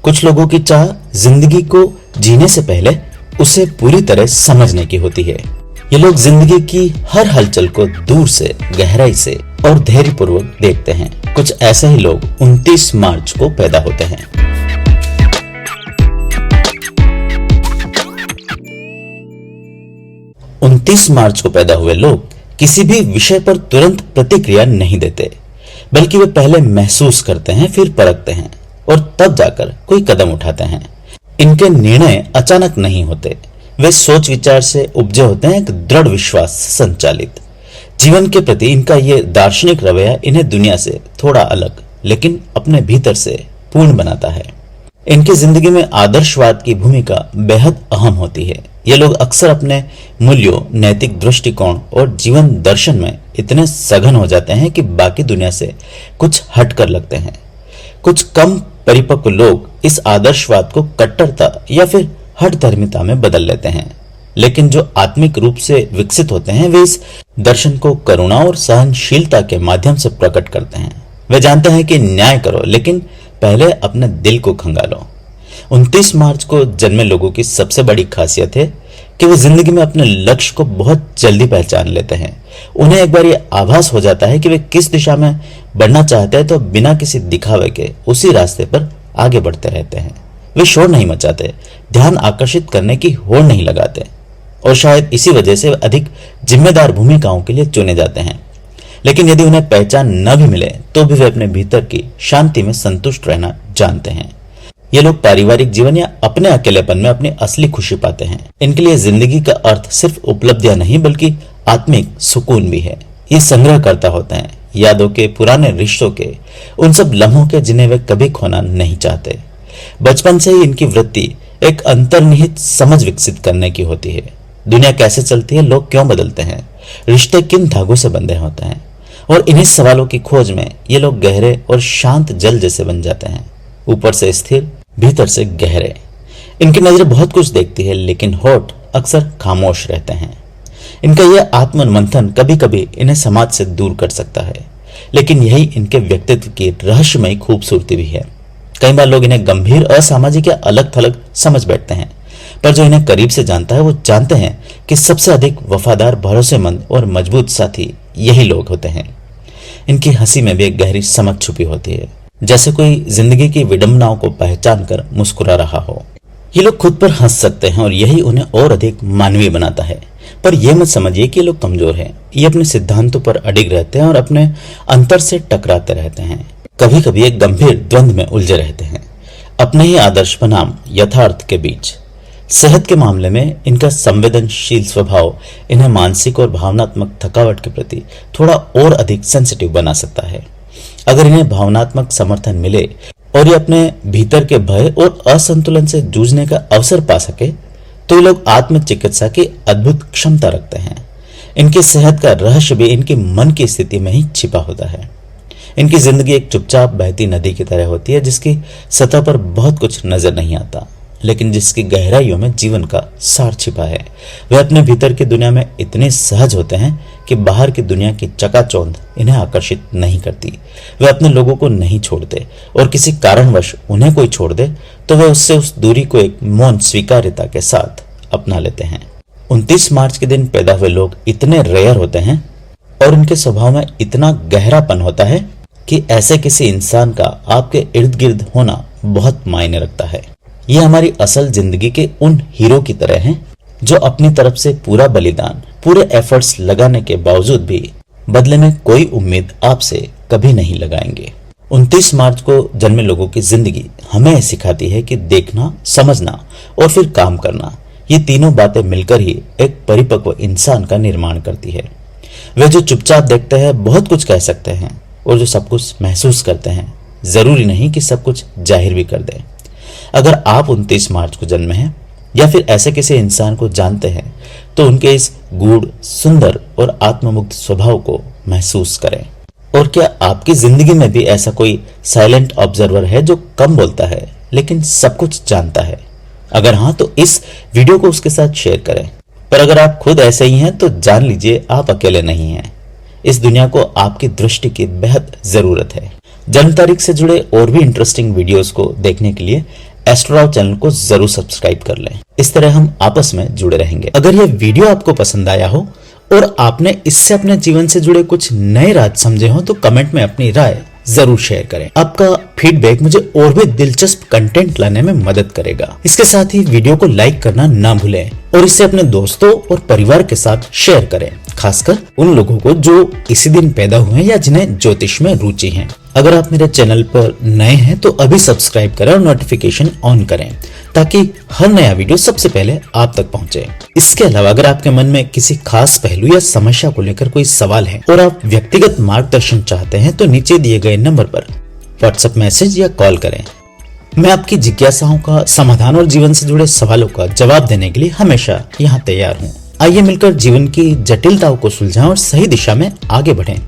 कुछ लोगों की चाह जिंदगी को जीने से पहले उसे पूरी तरह समझने की होती है। ये लोग जिंदगी की हर हलचल को दूर से, गहराई से और धैर्यपूर्वक देखते हैं। कुछ ऐसे ही लोग 29 मार्च को पैदा होते हैं। मार्च को पैदा हुए लोग किसी भी विषय पर तुरंत प्रतिक्रिया नहीं देते, बल्कि वे पहले महसूस करते हैं, फिर परखते हैं और तब जाकर कोई कदम उठाते हैं। इनके निर्णय अचानक नहीं होते, वे सोच विचार से उपजे होते हैं, एक दृढ़ विश्वास से संचालित। जीवन के प्रति इनका ये दार्शनिक रवैया इन्हें दुनिया से थोड़ा अलग, लेकिन अपने भीतर से पूर्ण बनाता है। इनकी जिंदगी में आदर्शवाद की भूमिका बेहद अहम होती है। ये लोग अक्सर अपने मूल्यों, नैतिक दृष्टिकोण और जीवन दर्शन में इतने सघन हो जाते हैं कि बाकी दुनिया से कुछ हट कर लगते हैं। कुछ कम परिपक्व लोग इस आदर्शवाद को कट्टरता या फिर हठधर्मिता में बदल लेते हैं, लेकिन जो आत्मिक रूप से विकसित होते हैं वे इस दर्शन को करुणा और सहनशीलता के माध्यम से प्रकट करते हैं। वे जानते हैं कि न्याय करो, लेकिन पहले अपने दिल को खंगालो। 29 मार्च को जन्मे लोगों की सबसे बड़ी खासियत है कि वे जिंदगी में अपने लक्ष्य को बहुत जल्दी पहचान लेते हैं। उन्हें एक बार यह आभास हो जाता है कि वे किस दिशा में बढ़ना चाहते हैं, तो बिना किसी दिखावे के उसी रास्ते पर आगे बढ़ते रहते हैं। वे शोर नहीं मचाते, ध्यान आकर्षित करने की होड़ नहीं लगाते और शायद इसी वजह से वे अधिक जिम्मेदार भूमिकाओं के लिए चुने जाते हैं। लेकिन यदि उन्हें पहचान न भी मिले तो भी वे अपने भीतर की शांति में संतुष्ट रहना जानते हैं। ये लोग पारिवारिक जीवन या अपने अकेलेपन में अपनी असली खुशी पाते हैं। इनके लिए जिंदगी का अर्थ सिर्फ उपलब्धियां नहीं बल्कि आत्मिक सुकून भी है। ये संग्रह करता होते हैं, यादों के, पुराने रिश्तों के, उन सब लम्हों के जिन्हें वे कभी खोना नहीं चाहते। बचपन से ही इनकी वृत्ति एक अंतर्निहित समझ विकसित करने की होती है। दुनिया कैसे चलती है, लोग क्यों बदलते हैं, रिश्ते किन धागों से बंधे होते हैं, और इन्हीं सवालों की खोज में ये लोग गहरे और शांत जल जैसे बन जाते हैं, ऊपर से स्थिर, भीतर से गहरे। इनकी नजर बहुत कुछ देखती है, लेकिन होठ अक्सर खामोश रहते हैं। इनका यह आत्ममंथन कभी कभी इन्हें समाज से दूर कर सकता है, लेकिन यही इनके व्यक्तित्व की रहस्यमयी खूबसूरती भी है। कई बार लोग इन्हें गंभीर, असामाजिक या अलग थलग समझ बैठते हैं, पर जो इन्हें करीब से जानता है वो जानते हैं कि सबसे अधिक वफादार, भरोसेमंद और मजबूत साथी यही लोग होते हैं। इनकी हंसी में भी एक गहरी समझ छुपी होती है, जैसे कोई जिंदगी की विडंबनाओं को पहचान कर मुस्कुरा रहा हो। ये लोग खुद पर हंस सकते हैं और यही उन्हें और अधिक मानवीय बनाता है। पर यह मत समझिए कि ये लोग कमजोर हैं। ये अपने सिद्धांतों पर अडिग रहते हैं और अपने अंतर से टकराते रहते हैं। कभी कभी एक गंभीर द्वंद्व में उलझे रहते हैं, अपने ही आदर्श बनाम यथार्थ के बीच। सेहत के मामले में इनका संवेदनशील स्वभाव इन्हें मानसिक और भावनात्मक थकावट के प्रति थोड़ा और अधिक सेंसिटिव बना सकता है। अगर इन्हें भावनात्मक समर्थन मिले और ये अपने भीतर के भय और असंतुलन से जूझने का अवसर पा सके, तो ये लोग आत्मचिकित्सा की अद्भुत क्षमता रखते हैं। इनकी सेहत का रहस्य भी इनकी मन की स्थिति में ही छिपा होता है। इनकी जिंदगी एक चुपचाप बहती नदी की तरह होती है, जिसकी सतह पर बहुत कुछ नजर नहीं आता, लेकिन जिसकी गहराइयों में जीवन का सार छिपा है। वे अपने भीतर की दुनिया में इतने सहज होते हैं कि बाहर की दुनिया की चकाचौंध इन्हें आकर्षित नहीं करती। वे अपने लोगों को नहीं छोड़ते, और किसी कारणवश उन्हें कोई छोड़ दे तो वे उससे उस दूरी को एक मौन स्वीकार्यता के साथ अपना लेते हैं। 29 मार्च के दिन पैदा हुए लोग इतने रेयर होते हैं और उनके स्वभाव में इतना गहरापन होता है कि ऐसे किसी इंसान का आपके इर्द गिर्द होना बहुत मायने रखता है। ये हमारी असल जिंदगी के उन हीरो की तरह हैं जो अपनी तरफ से पूरा बलिदान, पूरे एफर्ट्स लगाने के बावजूद भी बदले में कोई उम्मीद आपसे कभी नहीं लगाएंगे। 29 मार्च को जन्मे लोगों की जिंदगी हमें सिखाती है कि देखना, समझना और फिर काम करना, ये तीनों बातें मिलकर ही एक परिपक्व इंसान का निर्माण करती है। वे जो चुपचाप देखते हैं बहुत कुछ कह सकते हैं, और जो सब कुछ महसूस करते हैं जरूरी नहीं कि सब कुछ जाहिर भी कर दें। अगर आप 29 मार्च को जन्मे हैं या फिर ऐसे किसी इंसान को जानते हैं, तो उनके इस गूढ़, सुंदर और आत्ममुग्ध स्वभाव को महसूस करें। और क्या आपकी जिंदगी में भी ऐसा कोई साइलेंट ऑब्जर्वर है जो कम बोलता है लेकिन सब कुछ जानता है? अगर हाँ, तो इस वीडियो को उसके साथ शेयर करें। पर अगर आप खुद ऐसे ही हैं तो जान लीजिए आप अकेले नहीं हैं। इस दुनिया को आपकी दृष्टि की बेहद जरूरत है। जन्म तारीख से जुड़े और भी इंटरेस्टिंग वीडियोस को देखने के लिए एस्ट्रोराव चैनल को जरूर सब्सक्राइब कर लें। इस तरह हम आपस में जुड़े रहेंगे। अगर यह वीडियो आपको पसंद आया हो और आपने इससे अपने जीवन से जुड़े कुछ नए राज समझे हो तो कमेंट में अपनी राय जरूर शेयर करें। आपका फीडबैक मुझे और भी दिलचस्प कंटेंट लाने में मदद करेगा। इसके साथ ही वीडियो को लाइक करना ना भूलें और इसे अपने दोस्तों और परिवार के साथ शेयर करें, खासकर उन लोगों को जो इसी दिन पैदा हुए या जिन्हें ज्योतिष में रुचि है। अगर आप मेरे चैनल पर नए हैं तो अभी सब्सक्राइब करें और नोटिफिकेशन ऑन करें ताकि हर नया वीडियो सबसे पहले आप तक पहुंचे। इसके अलावा अगर आपके मन में किसी खास पहलू या समस्या को लेकर कोई सवाल है और आप व्यक्तिगत मार्गदर्शन चाहते हैं तो नीचे दिए गए नंबर पर व्हाट्सएप मैसेज या कॉल करें। मैं आपकी जिज्ञासाओं का समाधान और जीवन से जुड़े सवालों का जवाब देने के लिए हमेशा यहाँ तैयार हूँ। आइए मिलकर जीवन की जटिलताओं को सुलझाएं और सही दिशा में आगे बढ़ें।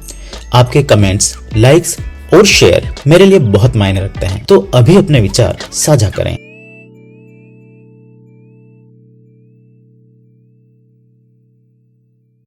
आपके कमेंट्स, लाइक्स और शेयर मेरे लिए बहुत मायने रखते हैं, तो अभी अपने विचार साझा करें।